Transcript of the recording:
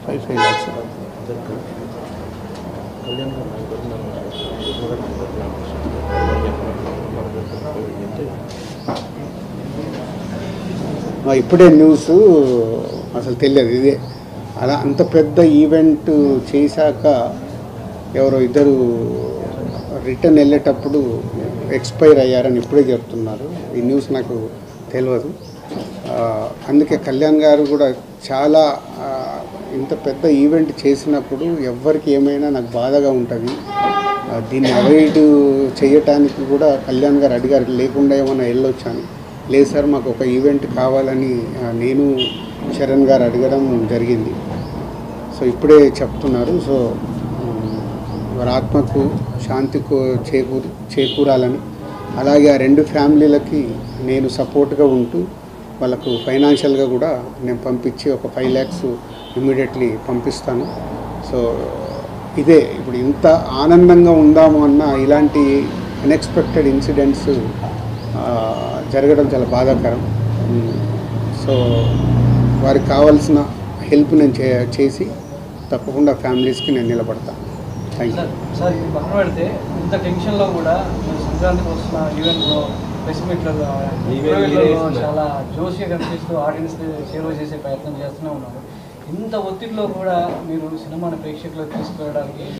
5 lakhs. ఇప్పుడే news అసలు తెలియదు ఇదే అలా అంత పెద్ద ఈవెంట్ చేశాక ఎవరో ఇద్దరు రిటర్న్ వెళ్ళేటప్పుడు ఎక్స్పైర్ అయ్యారని ఇప్పుడే చెప్తున్నారు. ఈ న్యూస్ నాకు తెలియదు. అందుకే కళ్యాణ్ గారు కూడా చాలా ఇంత పెద్ద ఈవెంట్ చేసినప్పుడు ఎవరికి ఏమైనా నాకు బాధగా ఉంటుంది. దీన్ని అవాయిడ్ చేయటానికి కూడా కళ్యాణ్ గారు అడిగారు, లేకుండా ఏమైనా వెళ్ళొచ్చాను. లేదు సార్, మాకు ఒక ఈవెంట్ కావాలని నేను చరణ్ గారు అడగడం జరిగింది. సో ఇప్పుడే చెప్తున్నారు. సో వారి ఆత్మకు శాంతి చేకూరాలని, అలాగే ఆ రెండు ఫ్యామిలీలకి నేను సపోర్ట్గా ఉంటూ వాళ్ళకు ఫైనాన్షియల్గా కూడా నేను పంపించి ఒక 5 lakhs ఇమ్మీడియట్లీ పంపిస్తాను. సో ఇదే ఇప్పుడు ఇంత ఆనందంగా ఉందాము అన్న ఇలాంటి అన్ఎక్స్పెక్టెడ్ ఇన్సిడెంట్స్ జరగడం చాలా బాధాకరం. సో వారికి కావాల్సిన హెల్ప్ నేను చేసి తప్పకుండా ఫ్యామిలీస్కి నేను నిలబడతాను. Thank you sir. ఇది పక్కన పెడితే ఇంత టెన్షన్లో కూడా సంక్రాంతికి వస్తున్న ఈవెంట్లో ప్రెస్ మీట్లలో చాలా జోష్గా కనిపిస్తూ ఆడియన్స్ని సేవ చేసే ప్రయత్నం చేస్తూనే ఉన్నారు. ఇంత ఒత్తిడిలో కూడా మీరు సినిమాని ప్రేక్షకులకు తీసుకువెళ్ళడానికి